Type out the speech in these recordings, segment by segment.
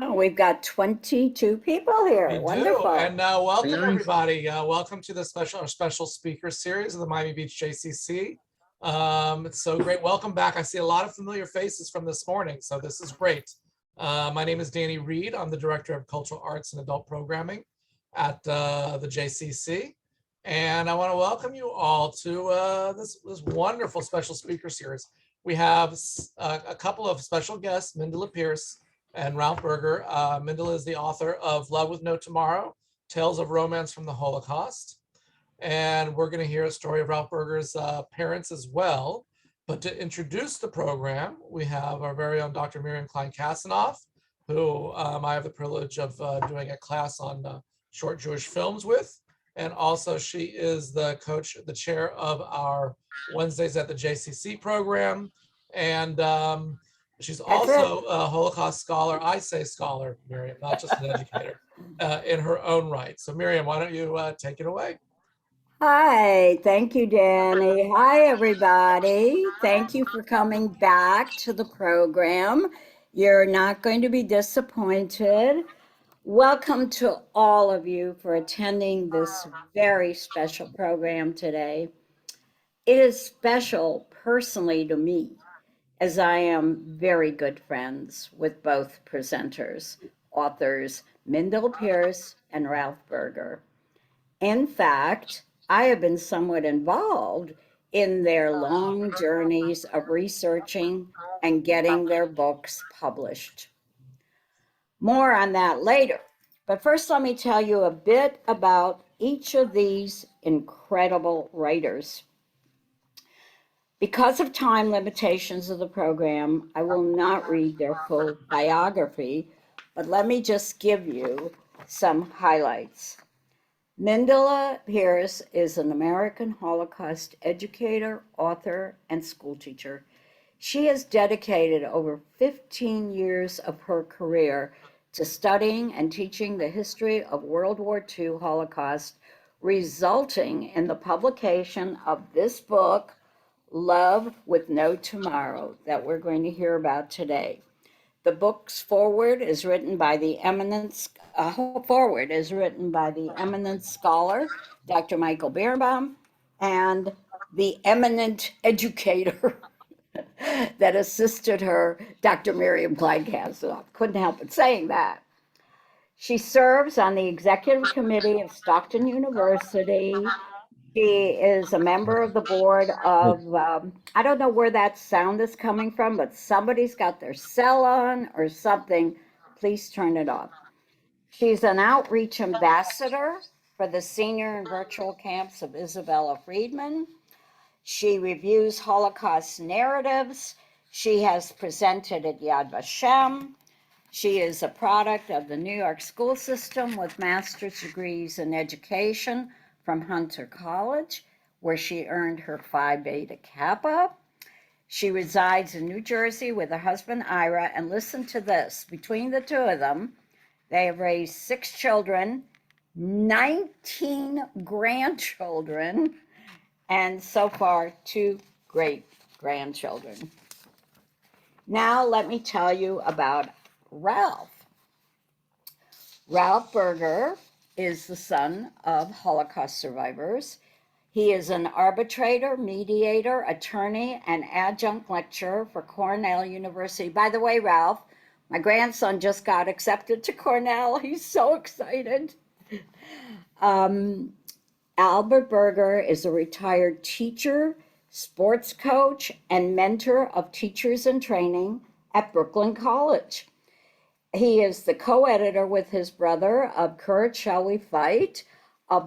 Oh, we've got 22 people here. We do, Wonderful. and welcome Nice. everybody. Welcome to the special speaker series of the Miami Beach JCC. It's so great. Welcome back. I see a lot of familiar faces from this morning, so this is great. My name is Danny Reed. I'm the Director of Cultural Arts and Adult Programming at the JCC, and I want to welcome you all to this wonderful special speaker series. We have a couple of special guests, Mendela Pierce and Ralph Berger. Mindelle is the author of Love with No Tomorrow, Tales of Romance from the Holocaust. And we're going to hear a story of Ralph Berger's parents as well. But to introduce the program, we have our very own Dr. Miriam Klein Kassanov, who I have the privilege of doing a class on short Jewish films with. And also she is the chair of our Wednesdays at the JCC program. And she's also a Holocaust scholar. I say scholar, Miriam, not just an educator, in her own right. So Miriam, why don't you take it away? Hi, thank you, Danny. Hi, everybody. Thank you for coming back to the program. You're not going to be disappointed. Welcome to all of you for attending this very special program today. It is special personally to me, as I am very good friends with both presenters, authors Mindelle Pierce and Ralph Berger. In fact, I have been somewhat involved in their long journeys of researching and getting their books published. More on that later. But first, let me tell you a bit about each of these incredible writers. Because of time limitations of the program, I will not read their full biography, but let me just give you some highlights. Mendela Pierce is an American Holocaust educator, author, and schoolteacher. She has dedicated over 15 years of her career to studying and teaching the history of World War II Holocaust, resulting in the publication of this book, Love with No Tomorrow, that we're going to hear about today. The book's foreword is written by the eminent scholar, Dr. Michael Birnbaum, and the eminent educator that assisted her, Dr. Miriam Klein Kassanov. Couldn't help but saying that. She serves on the executive committee of Stockton University. She is a member of the board of, I don't know where that sound is coming from, but somebody's got their cell on or something. Please turn it off. She's an outreach ambassador for the senior and virtual camps of Isabella Friedman. She reviews Holocaust narratives. She has presented at Yad Vashem. She is a product of the New York school system with master's degrees in education from Hunter College, where she earned her Phi Beta Kappa. She resides in New Jersey with her husband, Ira, and listen to this. Between the two of them, they have raised 6 children, 19 grandchildren, and so far 2 great grandchildren. Now let me tell you about Ralph. Ralph Berger is the son of Holocaust survivors. He is an arbitrator, mediator, attorney, and adjunct lecturer for Cornell University. By the way, Ralph, my grandson just got accepted to Cornell. He's so excited. Albert Berger is a retired teacher, sports coach, and mentor of teachers in training at Brooklyn College. He is the co-editor with his brother of Courage Shall We Fight, a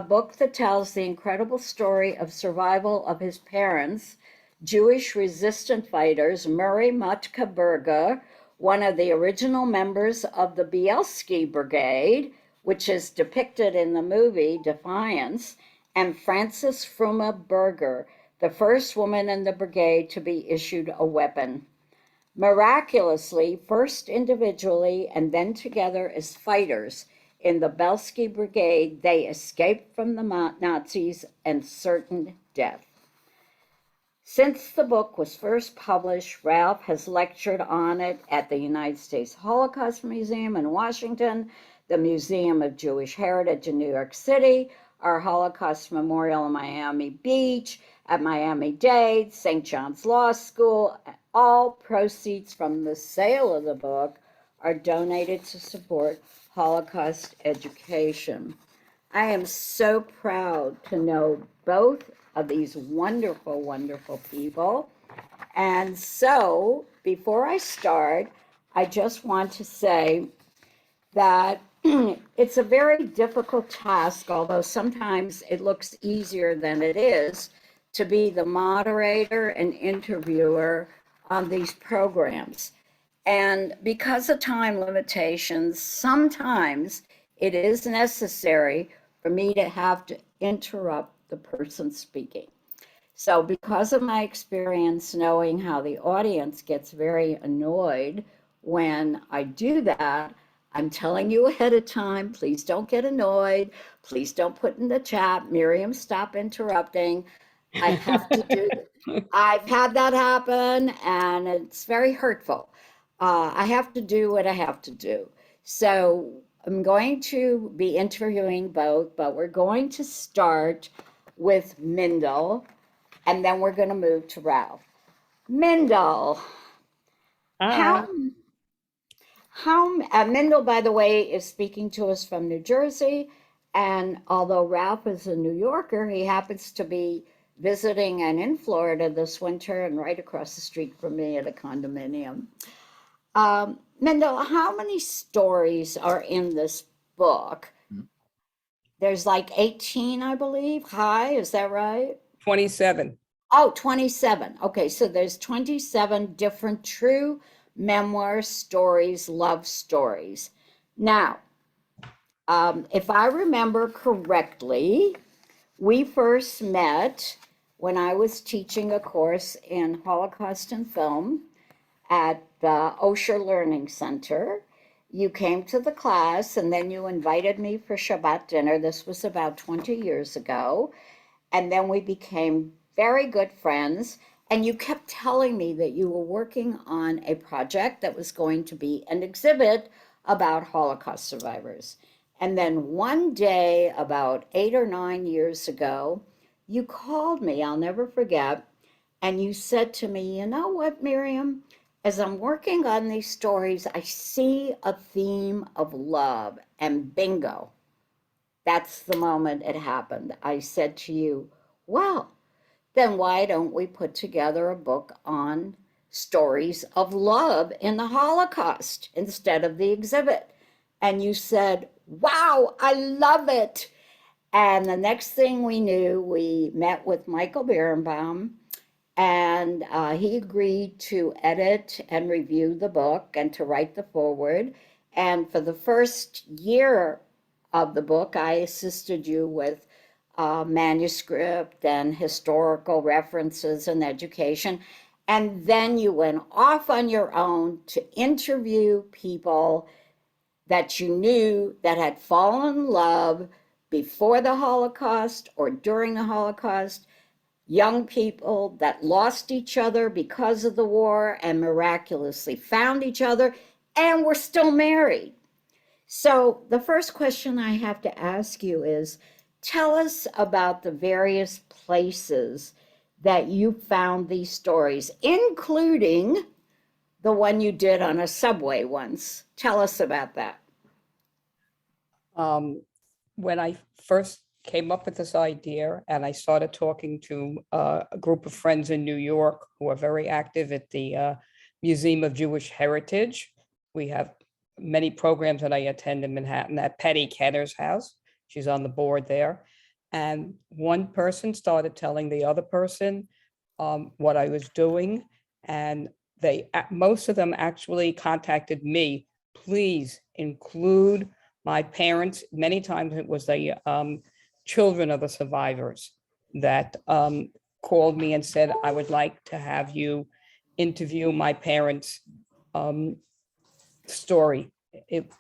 book that tells the incredible story of survival of his parents, Jewish resistant fighters, Murray Matka Berger, one of the original members of the Belsky Brigade, which is depicted in the movie Defiance, and Frances Fruma Berger, the first woman in the brigade to be issued a weapon. Miraculously, first individually and then together as fighters in the Belsky Brigade, they escaped from the Nazis and certain death. Since the book was first published, Ralph has lectured on it at the United States Holocaust Museum in Washington, the Museum of Jewish Heritage in New York City, our Holocaust Memorial in Miami Beach, at Miami-Dade, St. John's Law School. All proceeds from the sale of the book are donated to support Holocaust education. I am so proud to know both of these wonderful, wonderful people. And so, before I start, I just want to say that it's a very difficult task, although sometimes it looks easier than it is, to be the moderator and interviewer on these programs. And because of time limitations, sometimes it is necessary for me to have to interrupt the person speaking. So because of my experience knowing how the audience gets very annoyed when I do that, I'm telling you ahead of time, please don't get annoyed. Please don't put in the chat, Miriam, stop interrupting. I have to do, I've had that happen and it's very hurtful. I have to do what I have to do. So I'm going to be interviewing both, but we're going to start with Mindelle, and then we're going to move to Ralph. Mindelle, how, Mindelle, by the way, is speaking to us from New Jersey, and although Ralph is a New Yorker, he happens to be visiting and in Florida this winter and right across the street from me at a condominium. Mindelle, how many stories are in this book? There's like 18, I believe. Hi, is that right? 27. Oh, 27. Okay, so there's 27 different true memoir stories, love stories. Now, if I remember correctly, we first met when I was teaching a course in Holocaust and film at the Osher Learning Center. You came to the class and then you invited me for Shabbat dinner. This was about 20 years ago. And then we became very good friends. And you kept telling me that you were working on a project that was going to be an exhibit about Holocaust survivors. And then one day, about 8 or 9 years ago, you called me, I'll never forget, and you said to me, you know what, Miriam? As I'm working on these stories, I see a theme of love, and bingo, that's the moment it happened. I said to you, well, then why don't we put together a book on stories of love in the Holocaust instead of the exhibit? And you said, wow, I love it. And the next thing we knew, we met with Michael Birnbaum, and he agreed to edit and review the book and to write the foreword. And for the first year of the book, I assisted you with manuscript and historical references and education. And then you went off on your own to interview people that you knew that had fallen in love before the Holocaust or during the Holocaust, young people that lost each other because of the war and miraculously found each other and were still married. So the first question I have to ask you is, tell us about the various places that you found these stories, including the one you did on a subway once. Tell us about that. When I first came up with this idea and I started talking to a group of friends in New York who are very active at the Museum of Jewish Heritage. We have many programs that I attend in Manhattan at Patty Kenner's house. She's on the board there. And one person started telling the other person what I was doing. And most of them actually contacted me, please include my parents. Many times it was the children of the survivors that called me and said, I would like to have you interview my parents' story. It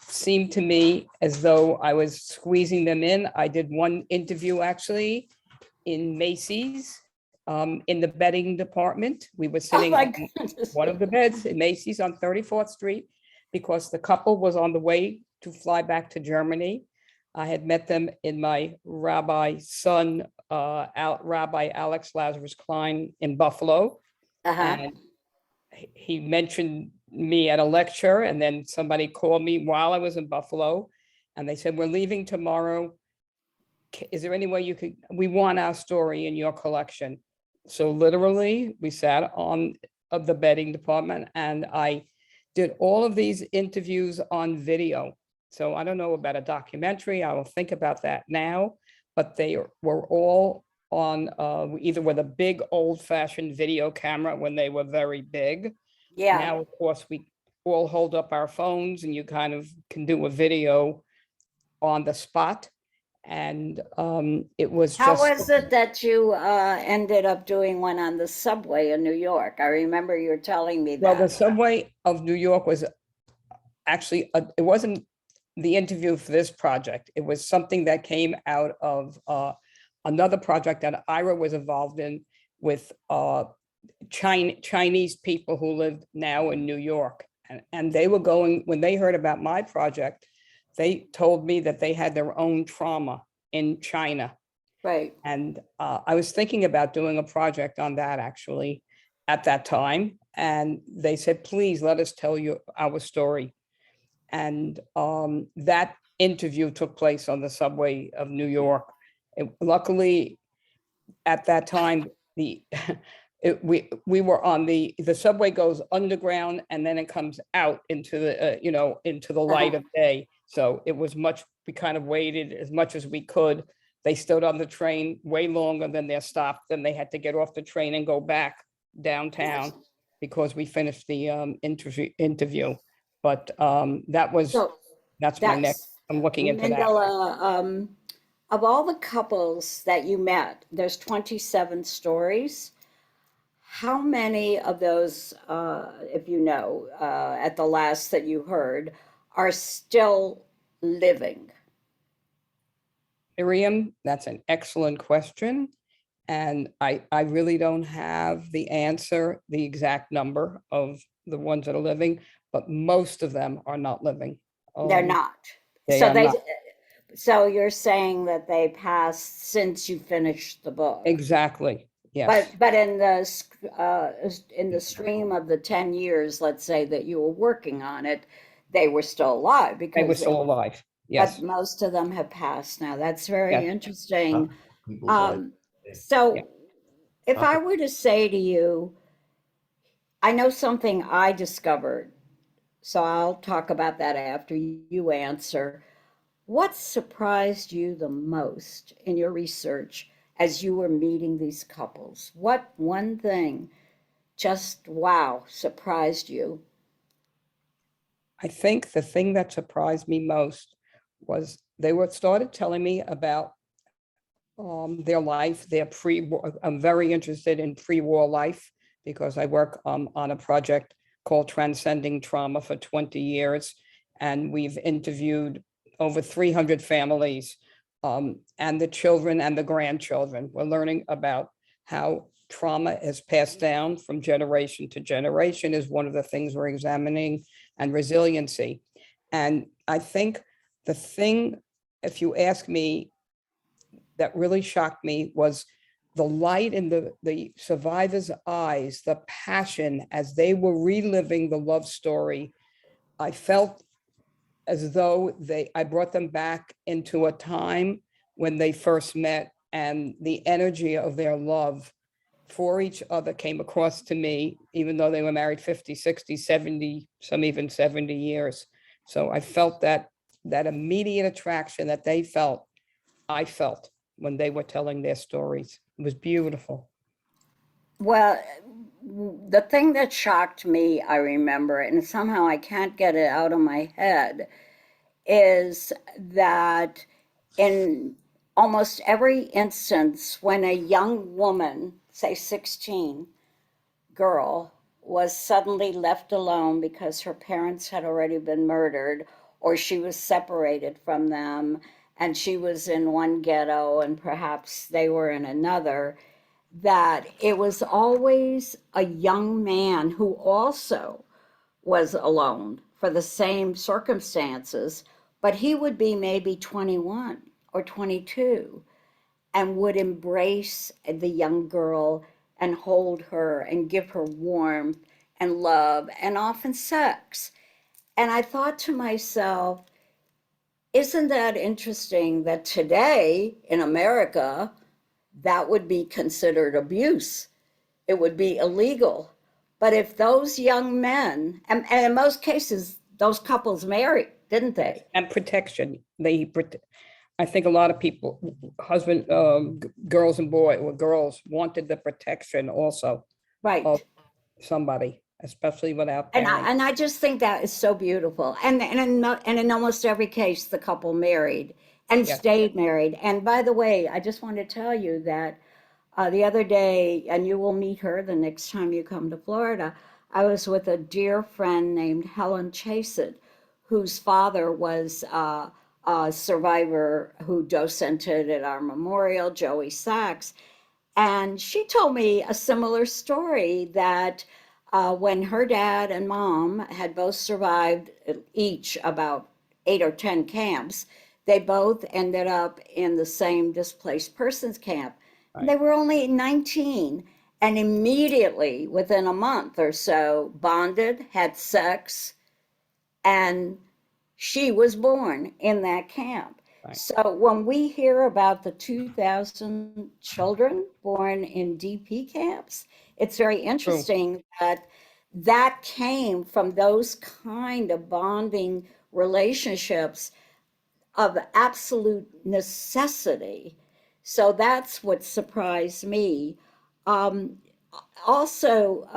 seemed to me as though I was squeezing them in. I did one interview actually in Macy's, in the bedding department. We were Oh sitting my on goodness. one of the beds in Macy's on 34th Street because the couple was on the way to fly back to Germany. I had met them in my rabbi's son, Rabbi Alex Lazarus Klein in Buffalo. Uh-huh. And he mentioned me at a lecture, and then somebody called me while I was in Buffalo, and they said, "We're leaving tomorrow. Is there any way you could, we want our story in your collection?" So literally, we sat on of the bedding department, and I did all of these interviews on video. So I don't know about a documentary. I will think about that now, but they were all on either with a big old-fashioned video camera when they were very big. Yeah. Now, of course, we all hold up our phones and you kind of can do a video on the spot. And it was How just, was it that you ended up doing one on the subway in New York? I remember you were telling me well, the that. subway of New York was actually, it wasn't the interview for this project. It was something that came out of another project that Ira was involved in with Chinese people who live now in New York. And they were going, when they heard about my project, they told me that they had their own trauma in China. Right. And I was thinking about doing a project on that actually at that time. And they said, please let us tell you our story. And that interview took place on the subway of New York. Luckily, at that time, we were on the subway goes underground and then it comes out into the into the light of day. So it was we kind of waited as much as we could. They stood on the train way longer than their stop. Then they had to get off the train and go back downtown because we finished the interview. But So that's my next. that's I'm looking into that. Mendela, of all the couples that you met, there's 27 stories. How many of those, if you know, at the last that you heard, are still living? Miriam, that's an excellent question. And I really don't have the answer, the exact number of the ones that are living, but most of them are not living. They're not. They So are not. so you're saying that they passed since you finished the book. Exactly. Yes. But in the stream of the 10 years, let's say that you were working on it, they were still alive They were because still alive. but Yes. most of them have passed now. That's very Yes. interesting. People died. Yeah. So if I were to say to you, I know something I discovered, so I'll talk about that after you answer. What surprised you the most in your research as you were meeting these couples? What one thing just, wow, surprised you? I think the thing that surprised me most was they started telling me about their life, their pre-war. I'm very interested in pre-war life because I work on a project called Transcending Trauma for 20 years. And we've interviewed over 300 families and the children and the grandchildren. We're learning about how trauma is passed down from generation to generation is one of the things we're examining, and resiliency. And I think the thing, if you ask me, that really shocked me was the light in the survivors' eyes, the passion as they were reliving the love story. I felt as though I brought them back into a time when they first met, and the energy of their love for each other came across to me, even though they were married 50, 60, 70, some even 70 years. So I felt that immediate attraction that they felt, I felt when they were telling their stories. It was beautiful. Well, the thing that shocked me, I remember, and somehow I can't get it out of my head, is that in almost every instance, when a young woman, say 16, girl, was suddenly left alone because her parents had already been murdered or she was separated from them and she was in one ghetto and perhaps they were in another, that it was always a young man who also was alone for the same circumstances, but he would be maybe 21 or 22 and would embrace the young girl and hold her and give her warmth and love and often sex. And I thought to myself, isn't that interesting that today in America, that would be considered abuse? It would be illegal. But if those young men, and in most cases, those couples married, didn't they? And protection. I think a lot of people, girls and boys, or girls wanted the protection also Right. of somebody, especially without And parents. I just think that is so beautiful. And in almost every case, the couple married and Yes. stayed married. And by the way, I just want to tell you that the other day, and you will meet her the next time you come to Florida, I was with a dear friend named Helen Chased, whose father was a survivor who docented at our memorial, Joey Sachs. And she told me a similar story that when her dad and mom had both survived each about 8 or 10 camps, they both ended up in the same displaced persons camp. Right. They were only 19 and immediately within a month or so bonded, had sex, and she was born in that camp. Right. So when we hear about the 2,000 children born in DP camps, it's very interesting that that came from those kind of bonding relationships of absolute necessity. So that's what surprised me. Um, Also,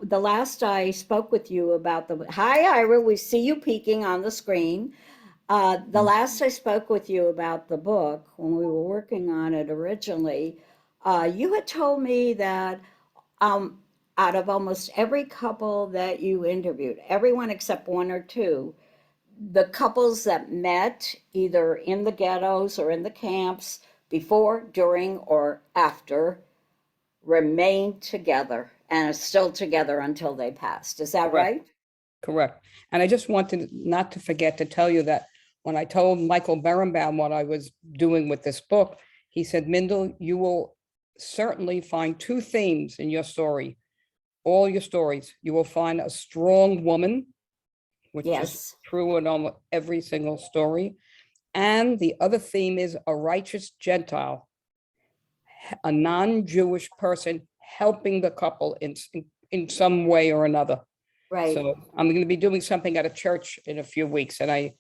the last I spoke with you about hi, Ira, we see you peeking on the screen. The last I spoke with you about the book, when we were working on it originally, you had told me that um, out of almost every couple that you interviewed, everyone except one or two, the couples that met either in the ghettos or in the camps before, during, or after remained together and are still together until they passed. Is that Correct. right? Correct. And I just wanted not to forget to tell you that when I told Michael Berenbaum what I was doing with this book, he said, Mindelle, you will certainly find two themes in your story, all your stories. You will find a strong woman, which is Yes. true in almost every single story. And the other theme is a righteous Gentile, a non-Jewish person helping the couple in some way or another. Right. So I'm going to be doing something at a church in a few weeks, and I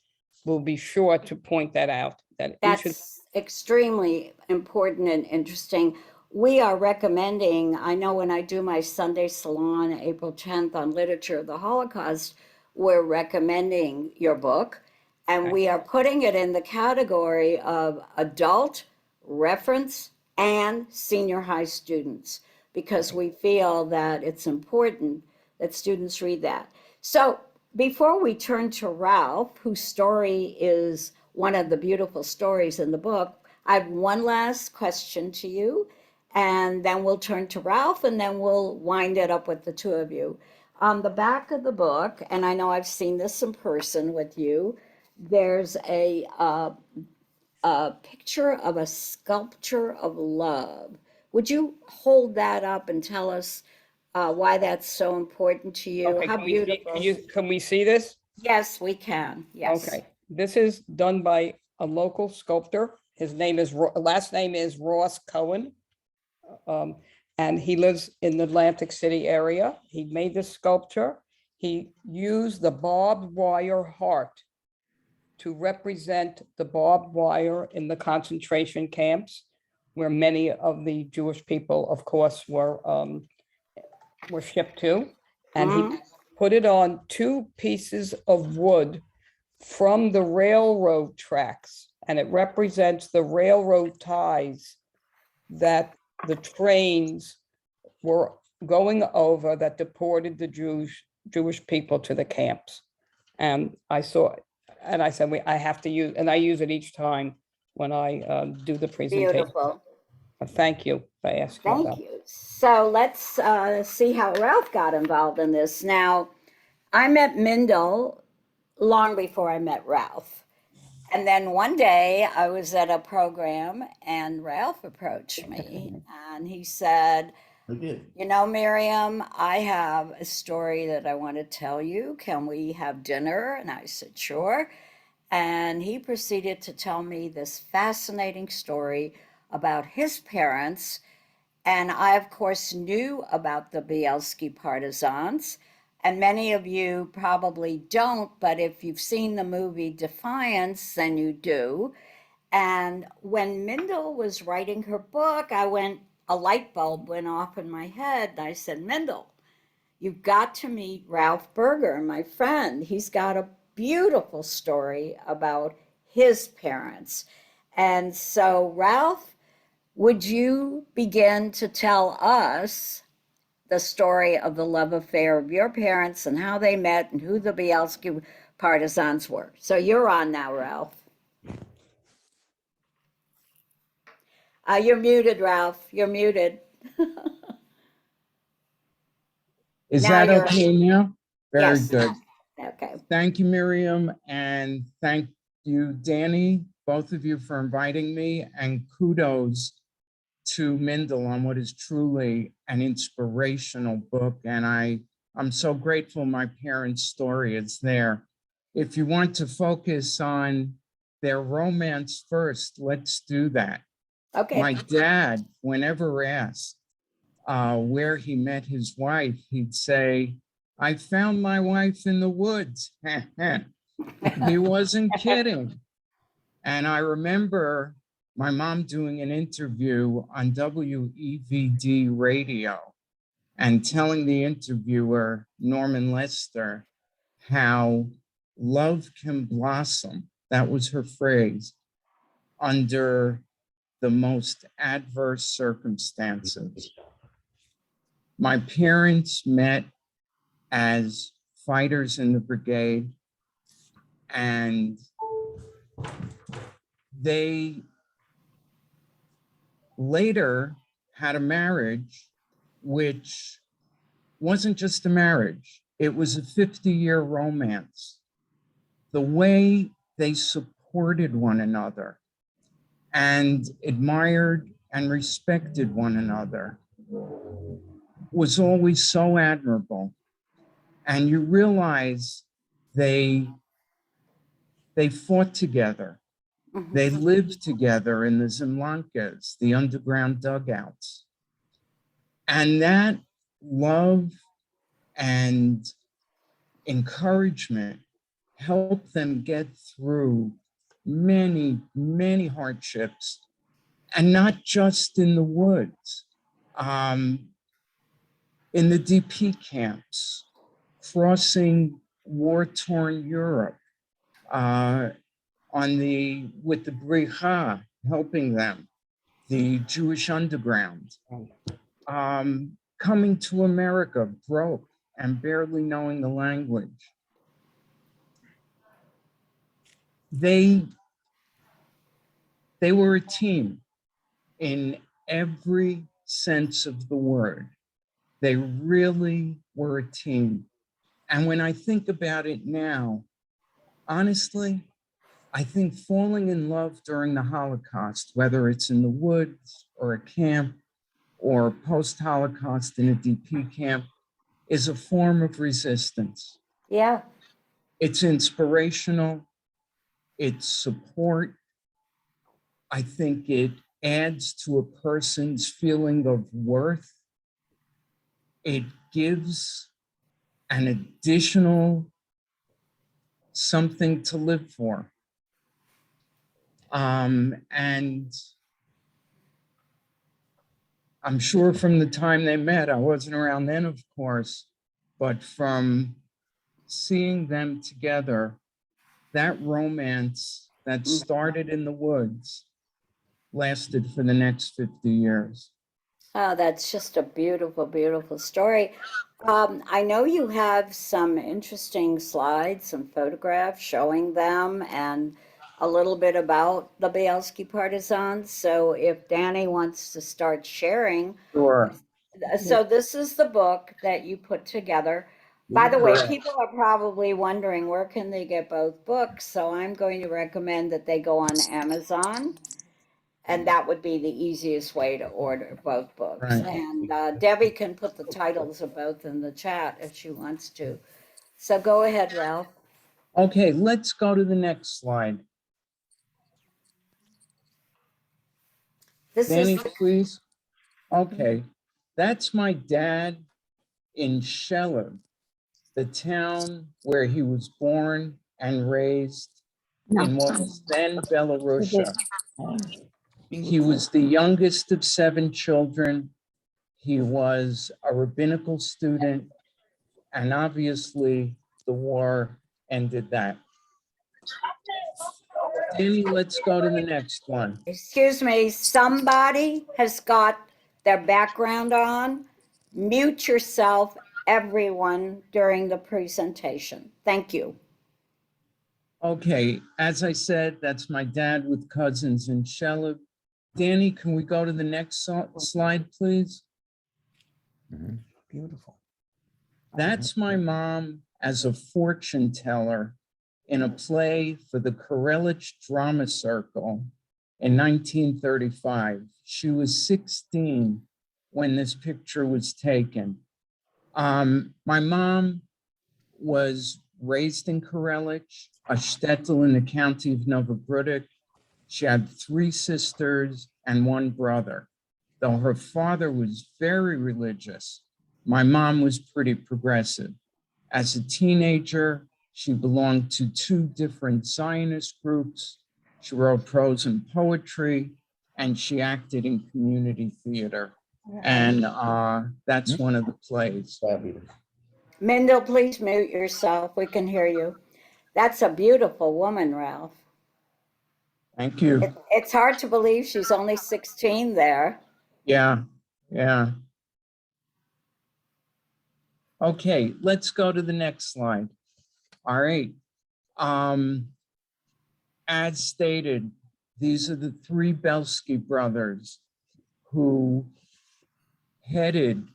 will be sure to point that out. That each of That's extremely important and interesting. We are recommending, I know when I do my Sunday salon, April 10th on literature of the Holocaust, we're recommending your book, and Okay. we are putting it in the category of adult, reference, and senior high students, because we feel that it's important that students read that. So before we turn to Ralph, whose story is one of the beautiful stories in the book, I have one last question to you, and then we'll turn to Ralph, and then we'll wind it up with the two of you. On the back of the book, and I know I've seen this in person with you, there's a picture of a sculpture of love. Would you hold that up and tell us why that's so important to you? Okay, How can we see, beautiful. can we see this? Yes, we can. Yes. Okay, this is done by a local sculptor. His last name is Ross Cohen. And he lives in the Atlantic City area. He made this sculpture. He used the barbed wire heart to represent the barbed wire in the concentration camps, where many of the Jewish people, of course, were shipped to. And he put it on two pieces of wood from the railroad tracks, and it represents the railroad ties that the trains were going over that deported the Jewish people to the camps. And I saw it, and I said, I have to use, and I use it each time when I do the presentation. Beautiful. Thank you for asking Thank about. you. So let's see how Ralph got involved in this. Now, I met Mindelle long before I met Ralph. And then one day I was at a program and Ralph approached me and he said, you know, Miriam, I have a story that I want to tell you. Can we have dinner? And I said, sure. And he proceeded to tell me this fascinating story about his parents. And I, of course, knew about the Belsky Partisans. And many of you probably don't, but if you've seen the movie Defiance, then you do. And when Mindelle was writing her book, a light bulb went off in my head. And I said, Mindelle, you've got to meet Ralph Berger, my friend. He's got a beautiful story about his parents. And so, Ralph, would you begin to tell us the story of the love affair of your parents and how they met and who the Belsky Partisans were? So you're on now, Ralph. You're muted, Ralph. You're muted. Is Now that you're- okay now? Very Yes. good. Okay. Thank you, Miriam, and thank you, Danny, both of you for inviting me, and kudos to Mindelle on what is truly an inspirational book. And I'm so grateful my parents' story is there. If you want to focus on their romance first, let's do that. Okay. My dad, whenever asked where he met his wife, he'd say, I found my wife in the woods. He wasn't kidding. And I remember my mom doing an interview on WEVD radio and telling the interviewer, Norman Lester, how love can blossom, that was her phrase, under the most adverse circumstances. My parents met as fighters in the brigade, and they later had a marriage, which wasn't just a marriage, it was a 50-year romance. The way they supported one another and admired and respected one another was always so admirable. And you realize they fought together. They lived together in the Zemlankas, the underground dugouts. And that love and encouragement helped them get through many, many hardships, and not just in the woods, in the DP camps, crossing war-torn Europe, with the Bricha, helping them, the Jewish underground, coming to America broke and barely knowing the language. They were a team in every sense of the word. They really were a team. And when I think about it now, honestly, I think falling in love during the Holocaust, whether it's in the woods or a camp or post-Holocaust in a DP camp, is a form of resistance. Yeah. It's inspirational, it's support. I think it adds to a person's feeling of worth. It gives an additional something to live for. And I'm sure from the time they met, I wasn't around then, of course, but from seeing them together, that romance that started in the woods lasted for the next 50 years. Oh, that's just a beautiful, beautiful story. I know you have some interesting slides, some photographs showing them, and a little bit about the Belsky Partisans. So if Danny wants to start sharing, Sure. so this is the book that you put together. By the way, Correct. people are probably wondering where can they get both books? So I'm going to recommend that they go on Amazon, and that would be the easiest way to order both books. Right. And Debbie can put the titles of both in the chat if she wants to. So go ahead, Ralph. Okay, let's go to the next slide. This Danny, is please. Okay, that's my dad in Scheller, the town where he was born and raised in what was then Belarusia. He was the youngest of 7 children. He was a rabbinical student, and obviously the war ended that. Danny, let's go to the next one. excuse me, somebody has got their background on. Mute yourself, everyone, during the presentation. Thank you. Okay, as I said, that's my dad with cousins in Scheller. Danny, can we go to the next slide, please? Beautiful. That's my mom as a fortune teller in a play for the Karelich Drama Circle in 1935. She was 16 when this picture was taken. My mom was raised in Karelich, a shtetl in the county of Novogrudok. She had 3 sisters and 1 brother. Though her father was very religious, my mom was pretty progressive. As a teenager, she belonged to 2 different Zionist groups. She wrote prose and poetry, and she acted in community theater. And that's one of the plays. Mendel, please mute yourself. We can hear you. That's a beautiful woman, Ralph. Thank you. It's hard to believe she's only 16 there. Yeah, yeah. Okay, let's go to the next slide. All right. As stated, these are the 3 Belsky brothers who headed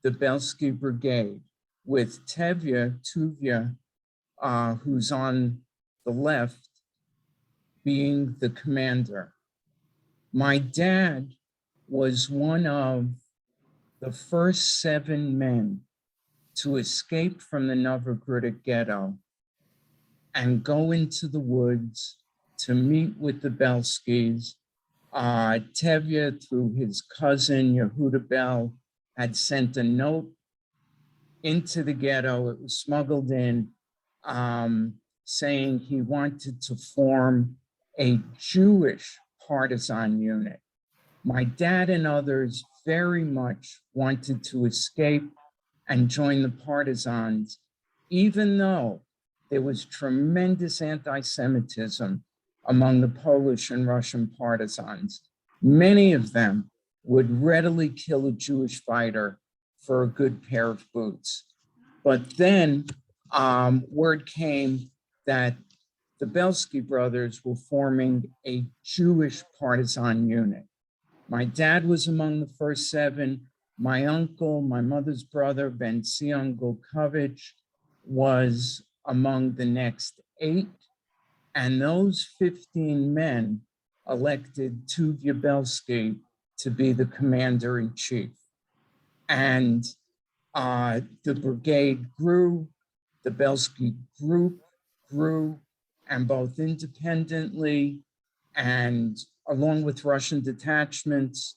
the Belsky Brigade, with Tuvia, who's on the left, being the commander. My dad was one of the first 7 men to escape from the Novogrudok ghetto and go into the woods to meet with the Belskys. Tevye, through his cousin Yehuda Bell, had sent a note into the ghetto. It was smuggled in, saying he wanted to form a Jewish partisan unit. My dad and others very much wanted to escape and join the partisans, even though there was tremendous anti-Semitism among the Polish and Russian partisans. Many of them would readily kill a Jewish fighter for a good pair of boots. But then word came that the Belsky brothers were forming a Jewish partisan unit. My dad was among the first 7. My uncle, my mother's brother, Ben Sion Golkovich, was among the next 8. And those 15 men elected Tuvia Belsky to be the commander-in-chief. And the brigade grew, the Belsky group grew, and both independently and along with Russian detachments,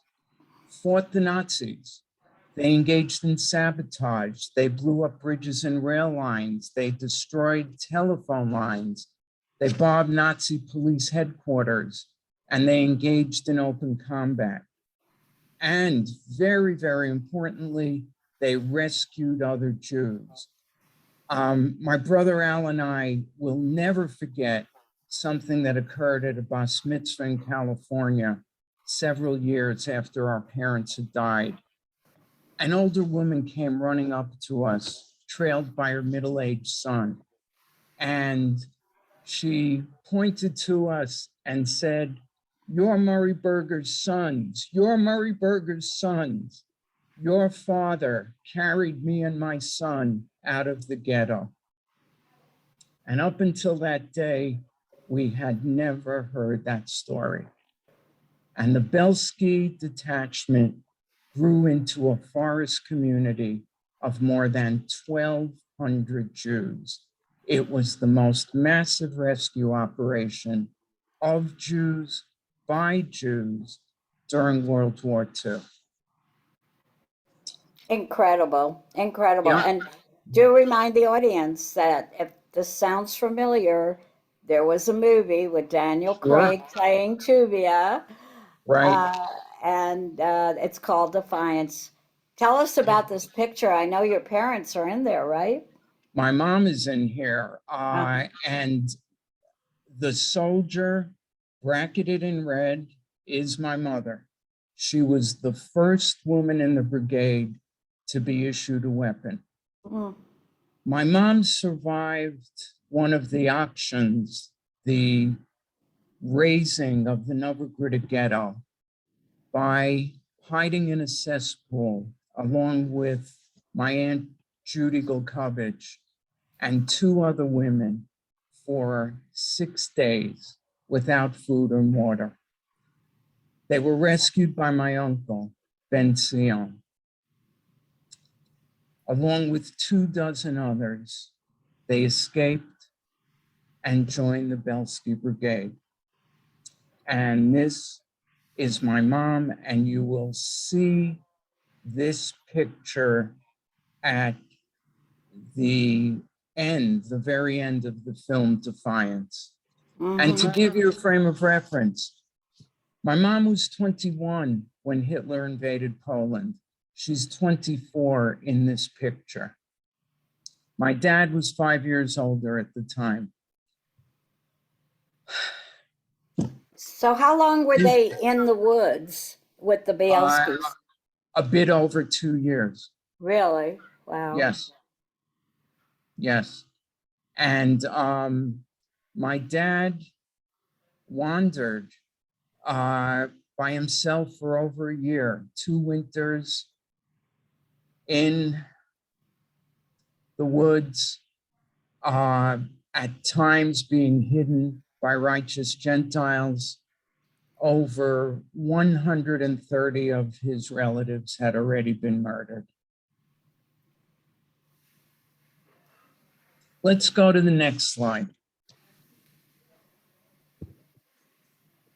fought the Nazis. They engaged in sabotage. They blew up bridges and rail lines. They destroyed telephone lines. They bombed Nazi police headquarters, and they engaged in open combat. And very, very importantly, they rescued other Jews. My brother Al and I will never forget something that occurred at a bas mitzvah in California several years after our parents had died. An older woman came running up to us, trailed by her middle-aged son. And She pointed to us and said, "You're Murray Berger's sons. You're Murray Berger's sons. Your father carried me and my son out of the ghetto." And up until that day, we had never heard that story. And the Belsky detachment grew into a forest community of more than 1,200 Jews. It was the most massive rescue operation of Jews by Jews during World War II. Incredible, incredible. Yeah. And do remind the audience that if this sounds familiar, there was a movie with Daniel Sure. Craig playing Tuvia, Right. and it's called Defiance. Tell us about this picture. I know your parents are in there, right? My mom is in here, Uh-huh. and the soldier bracketed in red is my mother. She was the first woman in the brigade to be issued a weapon. Mm. My mom survived one of the auctions, the raising of the Novograd ghetto, by hiding in a cesspool along with my Aunt Judy Golkovich and two other women for 6 days without food and water. They were rescued by my uncle, Ben Sion, along with 24 others. They escaped and joined the Belsky Brigade. And this is my mom, and you will see this picture at the end, the very end of the film Defiance. And to Mhm. give you a frame of reference, my mom was 21 when Hitler invaded Poland. She's 24 in this picture. My dad was 5 years older at the time. So how long were they in the woods with the Bielskis? A bit over 2 years. Really? Wow. Yes. Yes. And my dad wandered by himself for over a year, 2 winters in the woods, at times being hidden by righteous Gentiles. Over 130 of his relatives had already been murdered. Let's go to the next slide.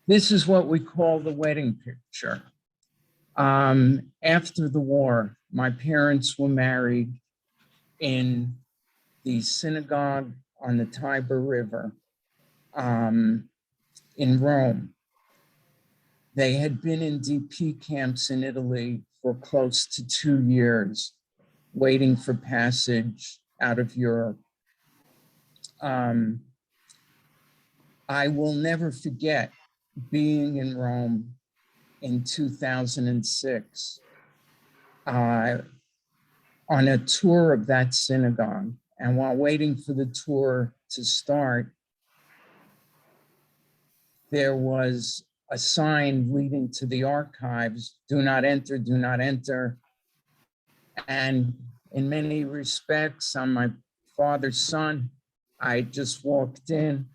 This is what we call the wedding picture. After the war, my parents were married in the synagogue on the Tiber River in Rome. They had been in DP camps in Italy for close to 2 years, waiting for passage out of Europe. I will never forget being in Rome in 2006 on a tour of that synagogue. And while waiting for the tour to start, there was a sign leading to the archives, "Do not enter, do not enter." And in many respects, I'm my father's son. I just walked in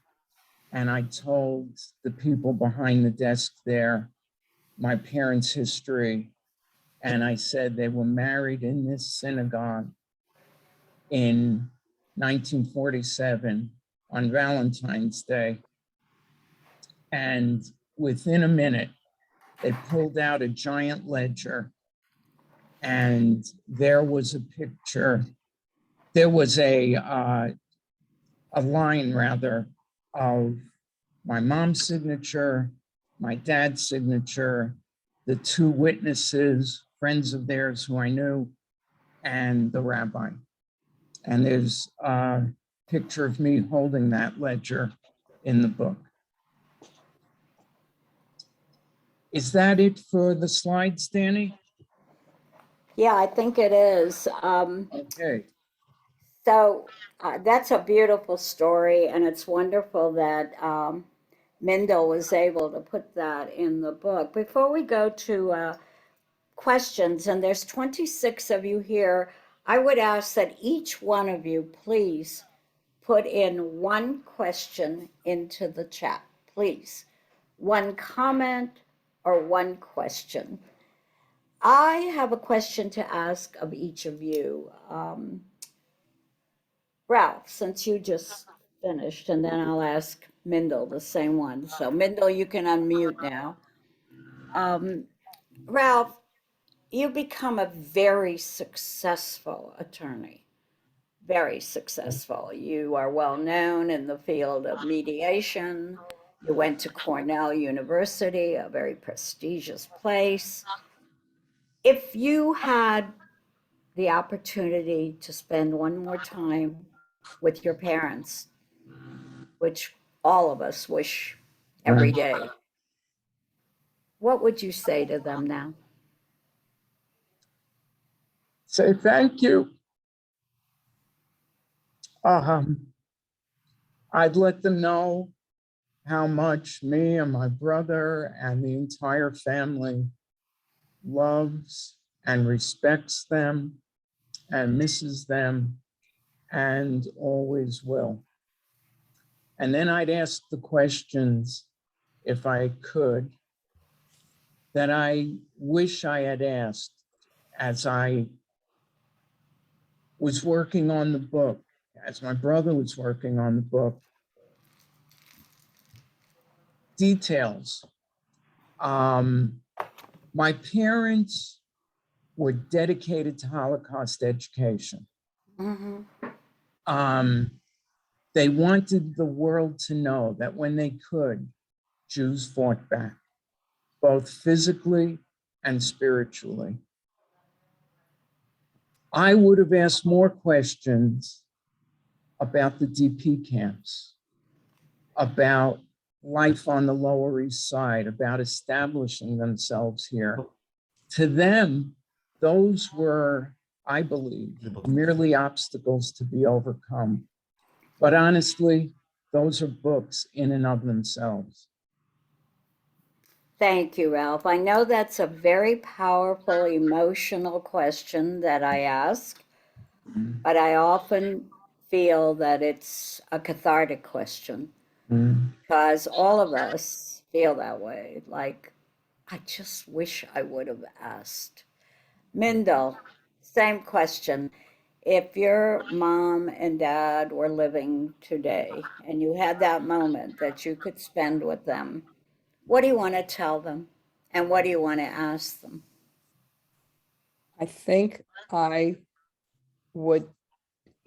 and I told the people behind the desk there my parents' history. And I said they were married in this synagogue in 1947 on Valentine's Day. And within a minute, they pulled out a giant ledger, and there was a picture. There was a line rather of my mom's signature, my dad's signature, the 2 witnesses, friends of theirs who I knew, and the rabbi. And there's a picture of me holding that ledger in the book. Is that it for the slides, Danny? Yeah, I think it is. Okay. So that's a beautiful story, and it's wonderful that Mindelle was able to put that in the book. Before we go to questions, and there's 26 of you here, I would ask that each one of you please put in one question into the chat, please. One comment or one question. I have a question to ask of each of you. Ralph, since you just finished, and then I'll ask Mindelle the same one. So Mindelle, you can unmute now. Ralph, you become a very successful attorney, very successful. You are well known in the field of mediation. You went to Cornell University, a very prestigious place. If you had the opportunity to spend one more time with your parents, which all of us wish every day, what would you say to them now? Say thank you. I'd let them know how much me and my brother and the entire family loves and respects them and misses them and always will. And then I'd ask the questions, if I could, that I wish I had asked as I was working on the book, as my brother was working on the book. Details. My parents were dedicated to Holocaust education. Mm-hmm. They wanted the world to know that when they could, Jews fought back, both physically and spiritually. I would have asked more questions about the DP camps, about life on the Lower East Side, about establishing themselves here. To them, those were, I believe, merely obstacles to be overcome. But honestly, those are books in and of themselves. Thank you, Ralph. I know that's a very powerful, emotional question that I ask, but I often feel that it's a cathartic question because all of us feel that way. Like, I just wish I would have asked. Mindelle, same question. If your mom and dad were living today and you had that moment that you could spend with them, what do you want to tell them? And what do you want to ask them? I think I would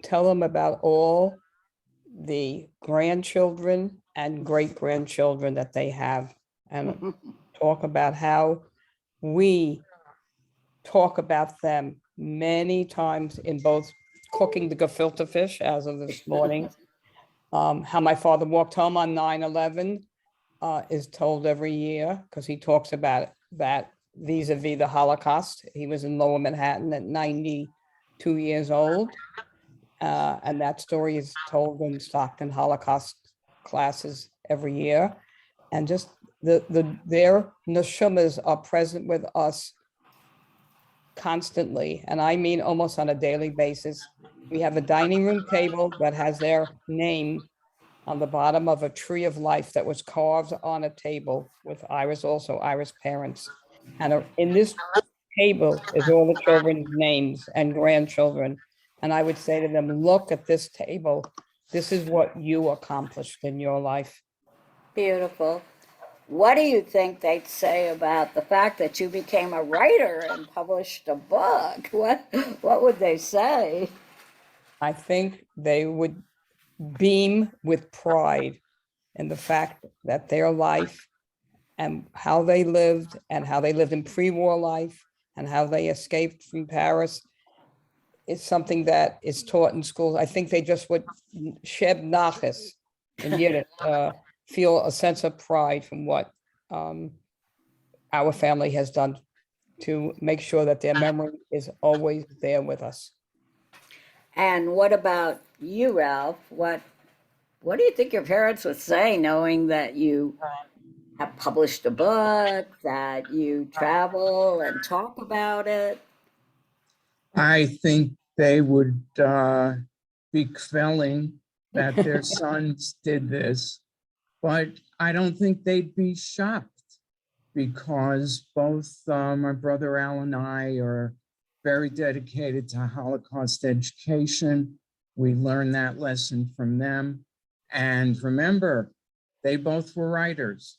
tell them about all the grandchildren and great-grandchildren that they have, and talk about how we talk about them many times in both cooking the gefilte fish as of this morning, how my father walked home on 9/11 is told every year because he talks about that vis-a-vis the Holocaust. He was in Lower Manhattan at 92 years old. And that story is told in Stockton Holocaust classes every year. And just their neshumas are present with us constantly. And I mean almost on a daily basis. We have a dining room table that has their name on the bottom of a tree of life that was carved on a table with Ira's parents. And in this table is all the children's names and grandchildren. And I would say to them, look at this table. This is what you accomplished in your life. Beautiful. What do you think they'd say about the fact that you became a writer and published a book? What would they say? I think they would beam with pride in the fact that their life and how they lived in pre-war life and how they escaped from Paris is something that is taught in schools. I think they just would sheb nachas in Yiddish, feel a sense of pride from what our family has done to make sure that their memory is always there with us. And what about you, Ralph? What do you think your parents would say, knowing that you have published a book, that you travel and talk about it? I think they would be quelling that their sons did this, but I don't think they'd be shocked because both my brother Al and I are very dedicated to Holocaust education. We learned that lesson from them. And remember, they both were writers.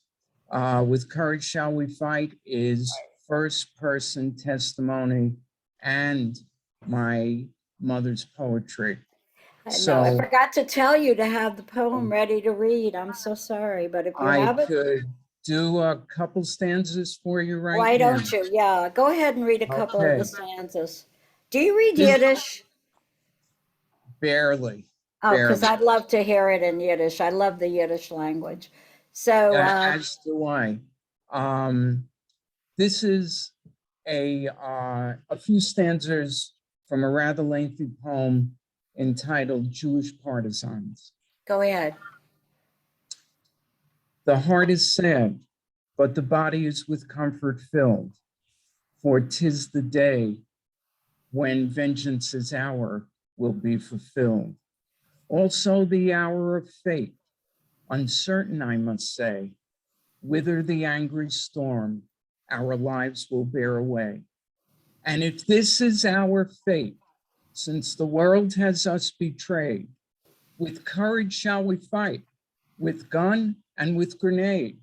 With Courage Shall We Fight is first person testimony and my mother's poetry. No, I So forgot to tell you to have the poem ready to read. I'm so sorry, but if you I have it, could do a couple stanzas for you right why now. don't you? Yeah, go ahead and read a couple of the Okay. stanzas. Do you read This- Yiddish? Barely. Oh, because Barely. I'd love to hear it in Yiddish. I love the Yiddish language. So, As do I. This is a few stanzas from a rather lengthy poem entitled Jewish Partisans. go ahead. The heart is sad, but the body is with comfort filled, for 'tis the day when vengeance's hour will be fulfilled. Also the hour of fate, uncertain I must say, whither the angry storm our lives will bear away. And if this is our fate, since the world has us betrayed, with courage shall we fight, with gun and with grenade.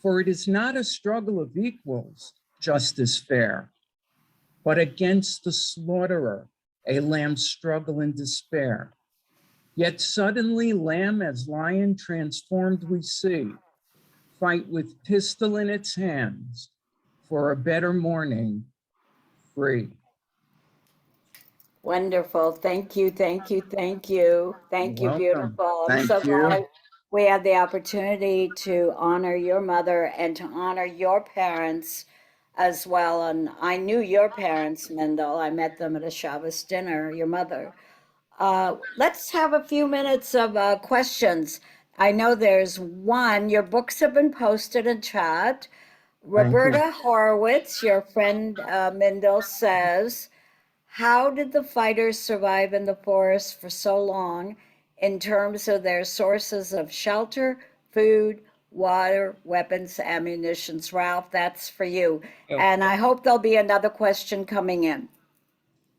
For it is not a struggle of equals, justice fair, but against the slaughterer, a lamb's struggle in despair. Yet suddenly lamb as lion transformed we see, fight with pistol in its hands for a better morning, free. Wonderful. Thank you. Thank you. Thank you. Thank you. Welcome. Beautiful. I'm Thank so you. glad we had the opportunity to honor your mother and to honor your parents as well. And I knew your parents, Mendel. I met them at a Shabbos dinner, your mother. Let's have a few minutes of questions. I know there's one. Your books have been posted in chat. Thank you. Roberta Horowitz, your friend Mendel, says, how did the fighters survive in the forest for so long in terms of their sources of shelter, food, water, weapons, ammunitions? Ralph, that's for you. Yeah. And I hope there'll be another question coming in.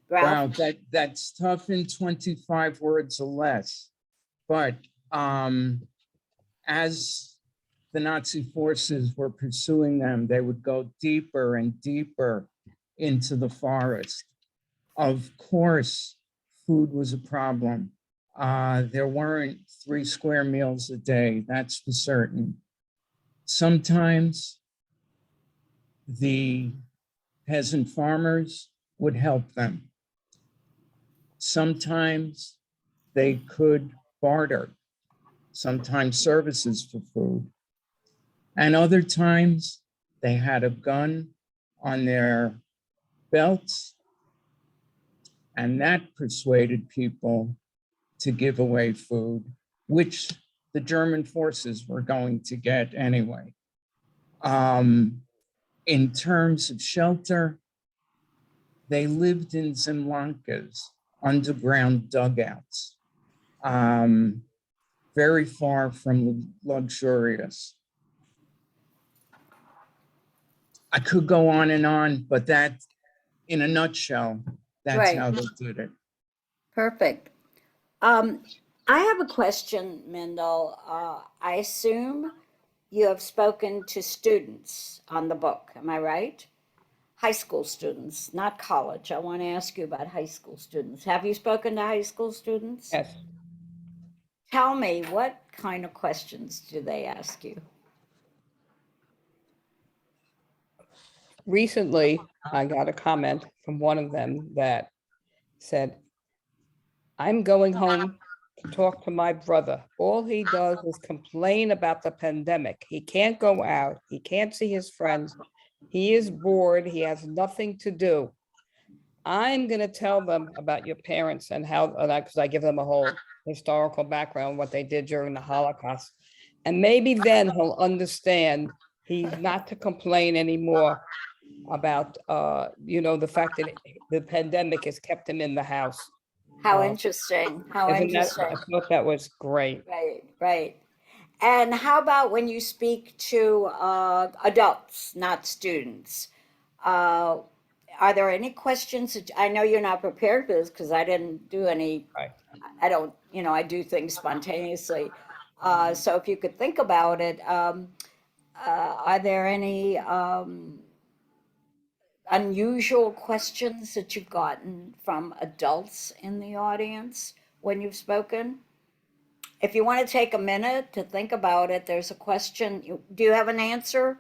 Wow, Ralph? that's tough in 25 words or less. But as the Nazi forces were pursuing them, they would go deeper and deeper into the forest. Of course, food was a problem. There weren't 3 square meals a day, that's for certain. Sometimes the peasant farmers would help them. Sometimes they could barter, sometimes services for food. And other times they had a gun on their belts, and that persuaded people to give away food, which the German forces were going to get anyway. In terms of shelter, they lived in Zemlankas, underground dugouts, very far from luxurious. I could go on, but that, in a nutshell, that's Right. how they did it. Perfect. I have a question, Mendel. I assume you have spoken to students on the book. Am I right? High school students, not college. I want to ask you about high school students. Have you spoken to high school students? Yes. Tell me, what kind of questions do they ask you? Recently, I got a comment from one of them that said, I'm going home to talk to my brother. All he does is complain about the pandemic. He can't go out. He can't see his friends. He is bored. He has nothing to do. I'm going to tell them about your parents and how, because I give them a whole historical background, what they did during the Holocaust. And maybe then he'll understand he's not to complain anymore about, the fact that the pandemic has kept him in the house. How interesting. How Isn't that, interesting. I thought that was great. Right, right. And how about when you speak to adults, not students? Uh, are there any questions? I know you're not prepared for this because I didn't do any, Right. I don't, I do things spontaneously. So if you could think about it, are there any unusual questions that you've gotten from adults in the audience when you've spoken? If you want to take a minute to think about it, there's a question. Do you have an answer?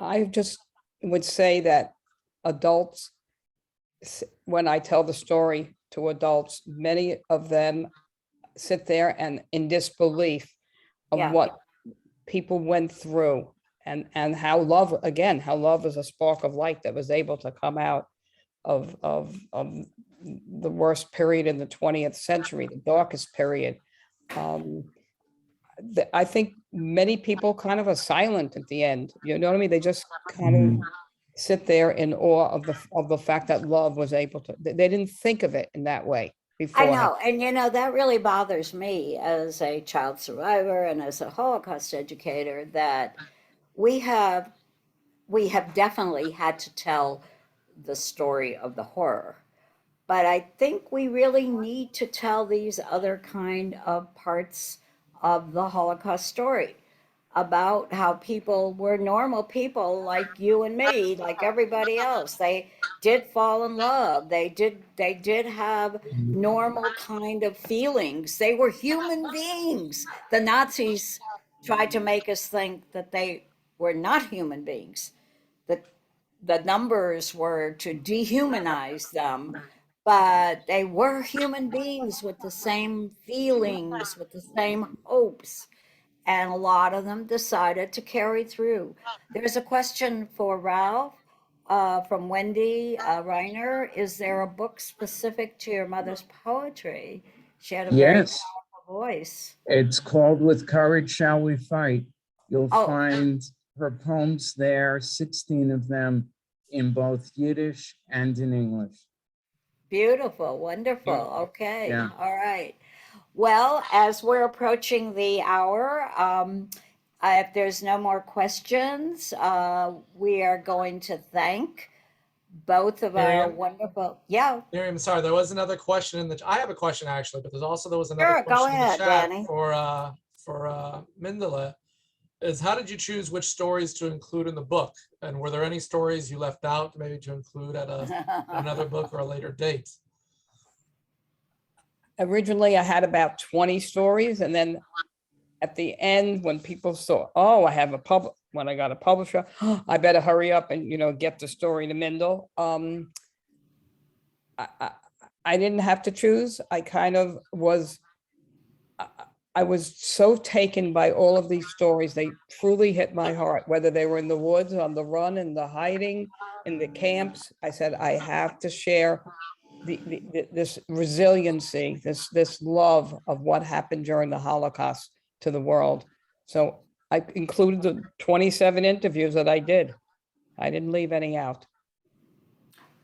I just would say that adults, when I tell the story to adults, many of them sit there and in disbelief of Yeah. what people went through, and how love, again, how love is a spark of light that was able to come out of the worst period in the 20th century, the darkest period. I think many people kind of are silent at the end. You know what I mean? They just kind of sit there in awe of the fact that love was able to. They didn't think of it in that way I before. know, and that really bothers me as a child survivor and as a Holocaust educator that we have definitely had to tell the story of the horror. But I think we really need to tell these other kind of parts of the Holocaust story about how people were normal people like you and me, like everybody else. They did fall in love. They did have normal kind of feelings. They were human beings. The Nazis tried to make us think that they were not human beings. That the numbers were to dehumanize them, but they were human beings with the same feelings, with the same hopes, and a lot of them decided to carry through. There's a question for Ralph from Wendy Reiner. Is there a book specific to your mother's poetry? She had a very Yes, powerful voice. it's called With Courage Shall We Fight. You'll Oh, find her poems there, 16 of them in both Yiddish and in English. beautiful, wonderful. Yeah. Okay, Yeah. all right. Well, as we're approaching the hour, if there's no more questions, we are going to thank both of our Miriam? wonderful, yeah, Miriam, sorry, there was another question in the, I have a question actually, but there was another sure, go question in the ahead, chat Danny. for Mendela, is how did you choose which stories to include in the book? And were there any stories you left out maybe to include at another book or a later date? Originally, I had about 20 stories, and then at the end, when people saw, oh, I have when I got a publisher, I better hurry up and get the story to Mindelle. I didn't have to choose. I kind of was. I was so taken by all of these stories. They truly hit my heart, whether they were in the woods, on the run, in the hiding, in the camps. I said, I have to share this resiliency, this love of what happened during the Holocaust to the world. So I included the 27 interviews that I did. I didn't leave any out.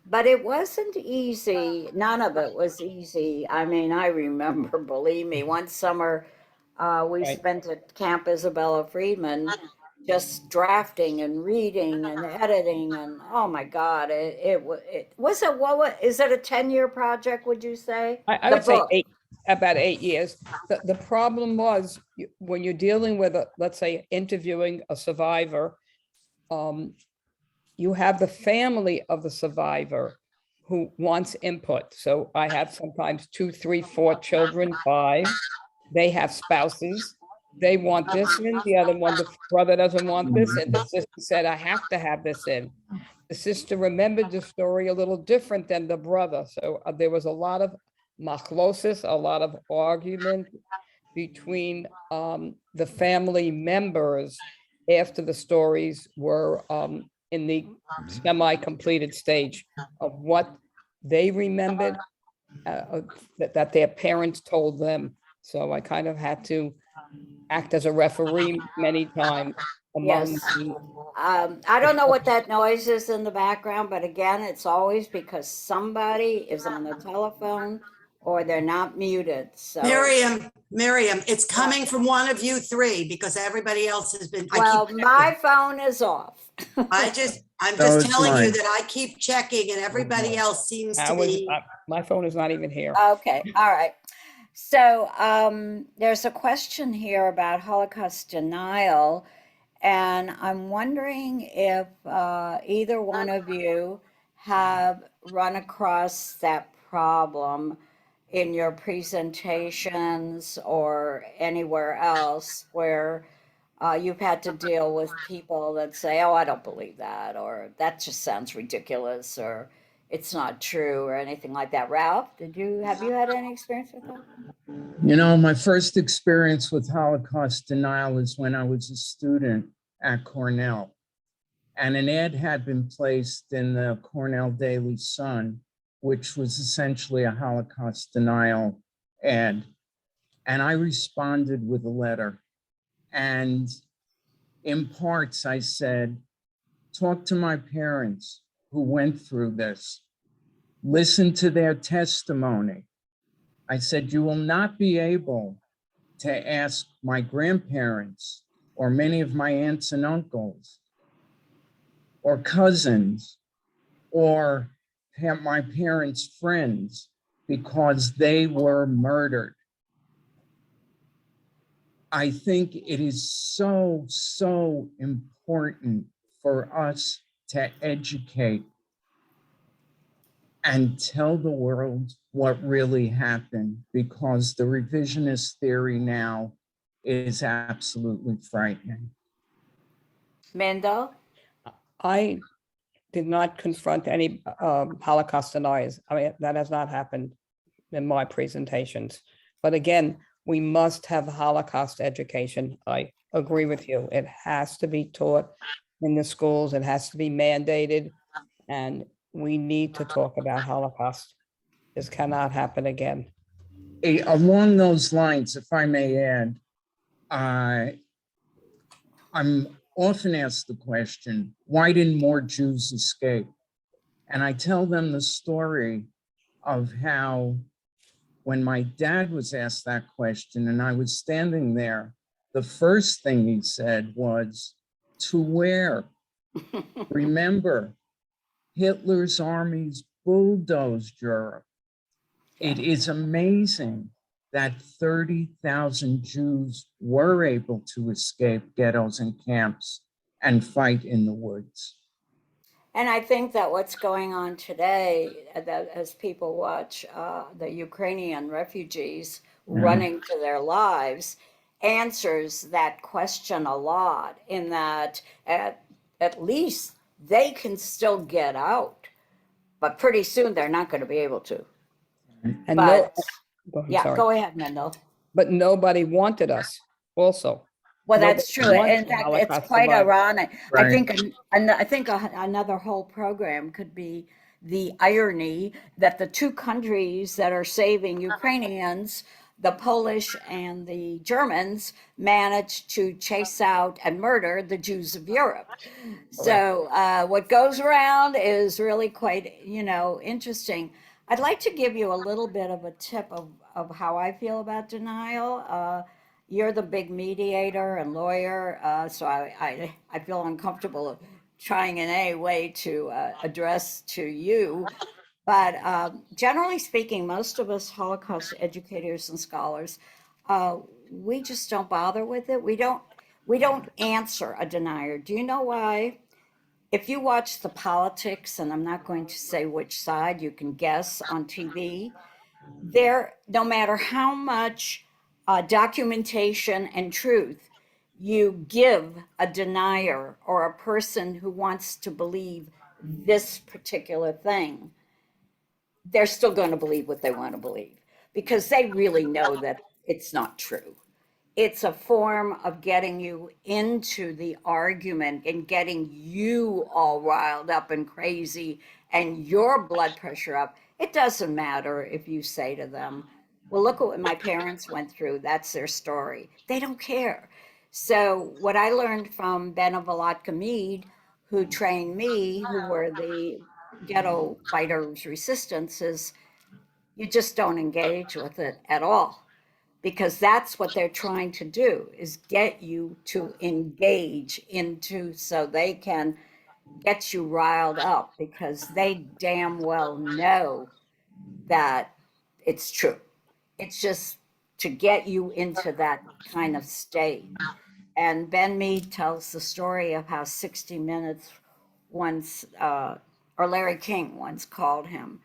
But it wasn't easy. None of it was easy. I mean, I remember, believe me, one summer we Right. spent at Camp Isabella Freedman just drafting and reading and editing and oh my God, is it a 10-year project, would you say? I The would say book. about 8 years. The problem was when you're dealing with, let's say, interviewing a survivor, you have the family of the survivor who wants input. So I have sometimes 2, 3, 4 children, 5. They have spouses. They want this in. The other one, the brother doesn't want this in. The sister said, I have to have this in. The sister remembered the story a little different than the brother. So there was a lot of machlosis, a lot of argument between the family members after the stories were in the semi-completed stage of what they remembered that their parents told them. So I kind of had to act as a referee many times among Yes. the I don't know what that noise is in the background, but again, it's always because somebody is on the telephone or they're not muted. So, Miriam, it's coming from one of you three because everybody else has been, well, my phone is off. I'm So just it's telling you mine. that I keep checking and everybody else seems I to was, be. my phone is not even here. Okay, all right. So there's a question here about Holocaust denial, and I'm wondering if either one of you have run across that problem in your presentations or anywhere else where you've had to deal with people that say, "Oh, I don't believe that," or "That just sounds ridiculous," or "It's not true," or anything like that. Ralph, have you had any experience with that? You know, my first experience with Holocaust denial is when I was a student at Cornell. And an ad had been placed in the Cornell Daily Sun, which was essentially a Holocaust denial ad. And I responded with a letter. And in parts, I said, talk to my parents who went through this, listen to their testimony. I said, you will not be able to ask my grandparents or many of my aunts and uncles or cousins or my parents' friends because they were murdered. I think it is so, so important for us to educate and tell the world what really happened, because the revisionist theory now is absolutely frightening. Mendel? I did not confront any Holocaust deniers. I mean, that has not happened in my presentations. But again, we must have Holocaust education. I agree with you. It has to be taught in the schools. It has to be mandated. And we need to talk about Holocaust. This cannot happen again. Along those lines, if I may add, I'm often asked the question, why didn't more Jews escape? And I tell them the story of how when my dad was asked that question and I was standing there, the first thing he said was, to where? Remember, Hitler's armies bulldozed Europe. It is amazing that 30,000 Jews were able to escape ghettos and camps and fight in the woods. And I think that what's going on today, that as people watch the Ukrainian refugees running for their lives, answers that question a lot, in that at least they can still get out, but pretty soon they're not going to be able to. And But I'm yeah, sorry. go ahead, Mendel. But nobody wanted us also. Well, Nobody that's true. wants In the fact, it's Holocaust quite survivors. ironic. I Right. think another whole program could be the irony that the two countries that are saving Ukrainians, the Polish and the Germans, managed to chase out and murder the Jews of Europe. So what goes around is really quite, interesting. I'd like to give you a little bit of a tip of how I feel about denial. You're the big mediator and lawyer, so I feel uncomfortable trying in any way to address to you. But generally speaking, most of us Holocaust educators and scholars, we just don't bother with it. We don't answer a denier. Do you know why? If you watch the politics, and I'm not going to say which side, you can guess on TV, no matter how much documentation and truth you give a denier or a person who wants to believe this particular thing, they're still going to believe what they want to believe because they really know that it's not true. it's a form of getting you into the argument and getting you all riled up and crazy and your blood pressure up. It doesn't matter if you say to them, well, look at what my parents went through. That's their story. They don't care. So what I learned from Ben of Volotka Mead, who trained me, who were the ghetto fighters resistance, is you just don't engage with it at all, because that's what they're trying to do, is get you to engage into, so they can get you riled up, because they damn well know that it's true. It's just to get you into that kind of state. And Ben Mead tells the story of how 60 Minutes once, or Larry King once called him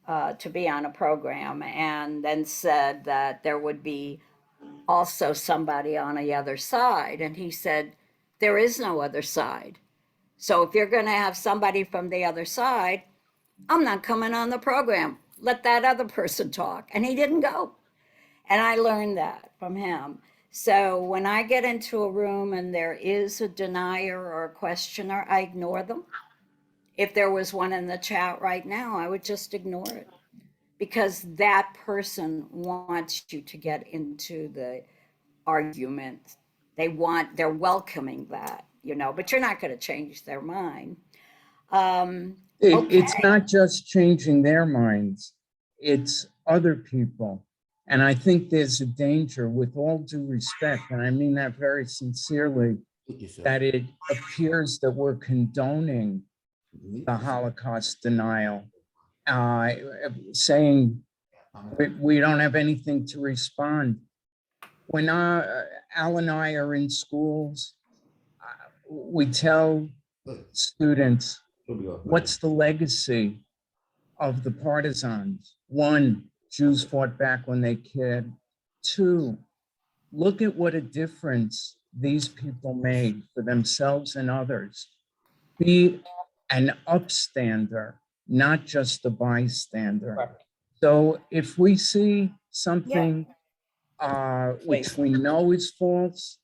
to be on a program, and then said that there would be also somebody on the other side. And he said, there is no other side. So if you're going to have somebody from the other side, I'm not coming on the program. Let that other person talk. And he didn't go. And I learned that from him. So when I get into a room and there is a denier or a questioner, I ignore them. If there was one in the chat right now, I would just ignore it, because that person wants you to get into the argument. They're welcoming that, but you're not going to change their mind. It's Okay. not just changing their minds, it's other people. And I think there's a danger, with all due respect, and I mean that very sincerely, that it appears that we're condoning the Holocaust denial, saying we don't have anything to respond. When Al and I are in schools, we tell students, what's the legacy of the partisans? One, Jews fought back when they could. Two, look at what a difference these people made for themselves and others. Be an upstander, not just a bystander. Right. So if we see something which we know is false,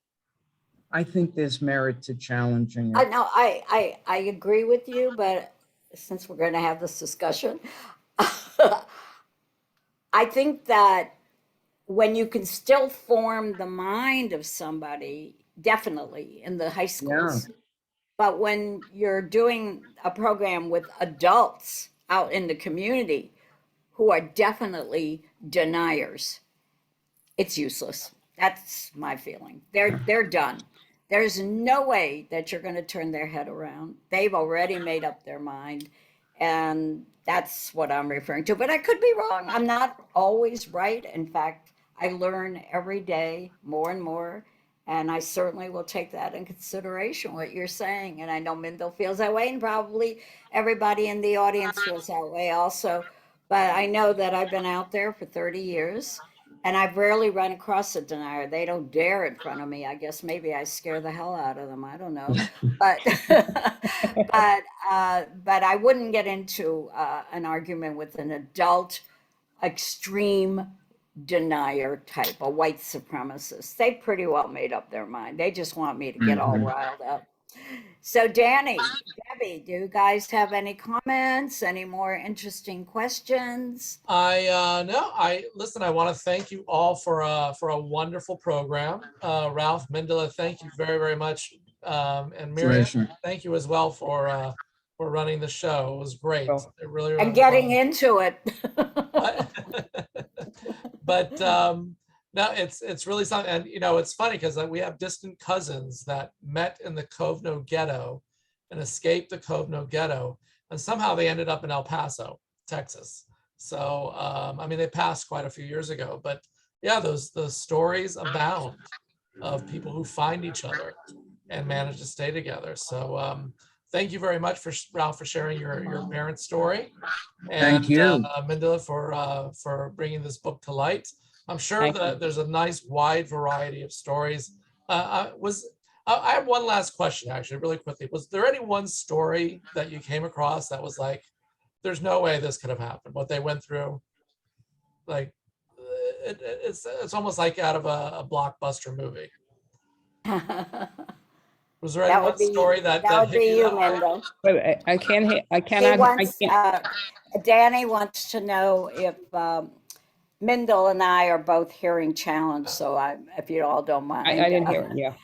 I think there's merit to challenging I it. know I agree with you, but since we're going to have this discussion, I think that when you can still form the mind of somebody, definitely in the high schools, but when you're doing a program with adults out in the community who are definitely deniers, it's useless. That's my feeling. They're done. There's no way that you're going to turn their head around. They've already made up their mind, and that's what I'm referring to. But I could be wrong. I'm not always right. In fact, I learn every day more and more, and I certainly will take that in consideration, what you're saying. And I know Mindelle feels that way, and probably everybody in the audience feels that way also. But I know that I've been out there for 30 years, and I've rarely run across a denier. They don't dare in front of me. I guess maybe I scare the hell out of them. I don't know. But but I wouldn't get into an argument with an adult extreme denier type, a white supremacist. They pretty well made up their mind. They just want me to get all riled up. So Danny, Debbie, do you guys have any comments? Any more interesting questions? Listen, I want to thank you all for a wonderful program. Ralph, Mendela, thank you very, very much. And Miriam, thank you as well for running the show. It was great. Well, It really, And getting into it. but no, it's really something. And it's funny because we have distant cousins that met in the Kovno ghetto and escaped the Kovno ghetto, and somehow they ended up in El Paso, Texas. So I mean, they passed quite a few years ago, but yeah, those stories abound of people who find each other and manage to stay together. So thank you very much, Ralph, for sharing your parents' story. And Thank you. Mendela for bringing this book to light. I'm sure Thank that there's a nice wide variety of stories. I have one last question, actually, really quickly. Was there any one story that you came across that was like, there's no way this could have happened, what they went through? Like, it's almost like out of a blockbuster movie. That Was there any would one be, story that that would hit be you you, that way? Mendel. Wait, I can't hear, I He cannot, I wants, can't. Danny wants to know if Mindelle and I are both hearing challenged, so if you all don't mind. I didn't hear it, yeah.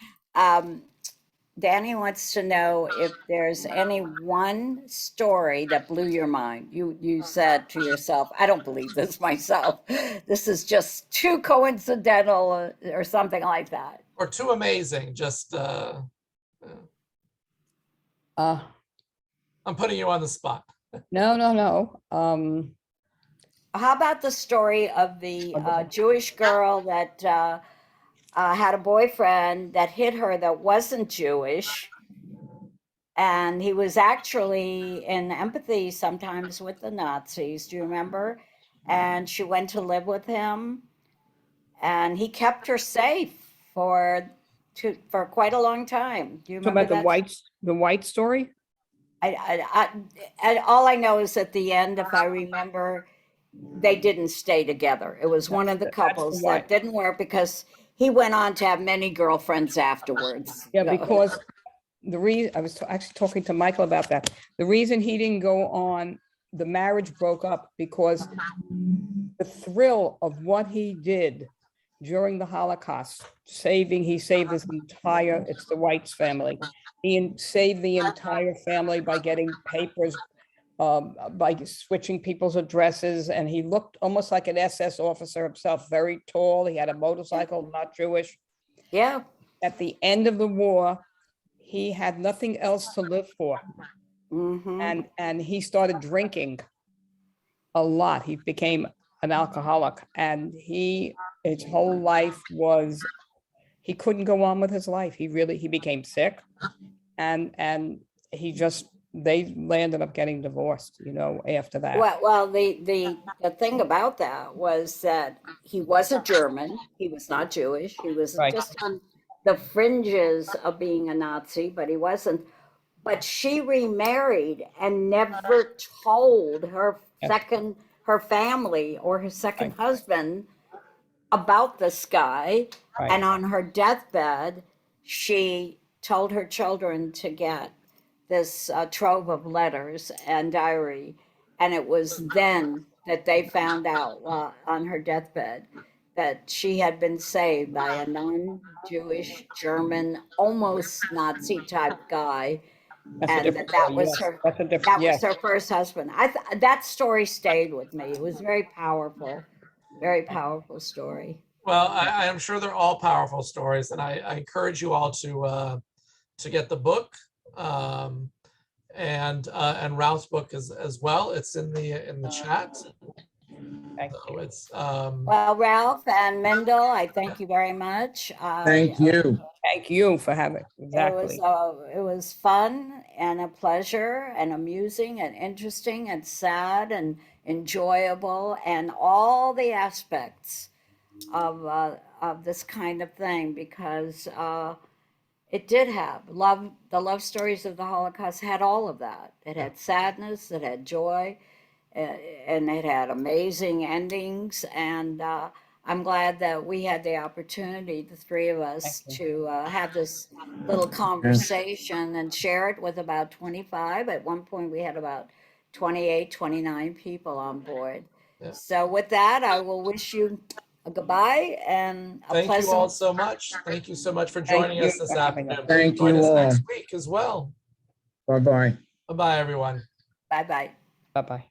Danny wants to know if there's any one story that blew your mind. You said to yourself, I don't believe this myself. This is just too coincidental or something like that. Or too amazing? Just Uh, I'm putting you on the spot. no. How about the story of the Jewish girl that had a boyfriend that hit her that wasn't Jewish? And he was actually in empathy sometimes with the Nazis. Do you remember? And she went to live with him, and he kept her safe for quite a long time. Do you Talk remember about that? the white story? And all I know is at the end, if I remember, they didn't stay together. It was one of the That's the couples white. that didn't work because he went on to have many girlfriends afterwards. Yeah, because the reason, I was actually talking to Michael about that. The reason he didn't go on, the marriage broke up because the thrill of what he did during the Holocaust, he saved his entire, it's the Whites family. He saved the entire family by getting papers, by switching people's addresses, and he looked almost like an SS officer himself, very tall. He had a motorcycle, not Jewish. Yeah. At the end of the war, he had nothing else to live for. Mm-hmm. And he started drinking a lot. He became an alcoholic, and his whole life was, he couldn't go on with his life. He became sick, and they ended up getting divorced, after that. Well, the thing about that was that he was a German. He was not Jewish. He was Right. just on the fringes of being a Nazi, but he wasn't. But she remarried and never told her family or her second Right. husband about this guy. Right. And on her deathbed, she told her children to get this trove of letters and diary. And it was then that they found out on her deathbed that she had been saved by a non-Jewish, German, almost Nazi type guy. That's a And different that story, was yes. her, That's a different, that was yes. her first husband. That story stayed with me. It was very powerful story. Well, I am sure they're all powerful stories, and I encourage you all to get the book, and Ralph's book as well. It's in the chat. Thank So you. it's Well, Ralph and Mindelle, I thank you very much. Thank you. Thank you for having, exactly. It was fun and a pleasure and amusing and interesting and sad and enjoyable and all the aspects of this kind of thing, because it did have love. The love stories of the Holocaust had all of that. It had sadness, it had joy, and it had amazing endings. And I'm glad that we had the opportunity, the three of us, Thank to have this little conversation and share it with about 25. At one point, we had about 28, 29 people on board. Yeah. So with that, I will wish you a goodbye and a thank you all pleasant. so much. Thank you so much for Thank joining you us this for having afternoon. us. Thank Join you us all. next week as well. Bye-bye. Bye-bye, everyone. Bye-bye. Bye-bye.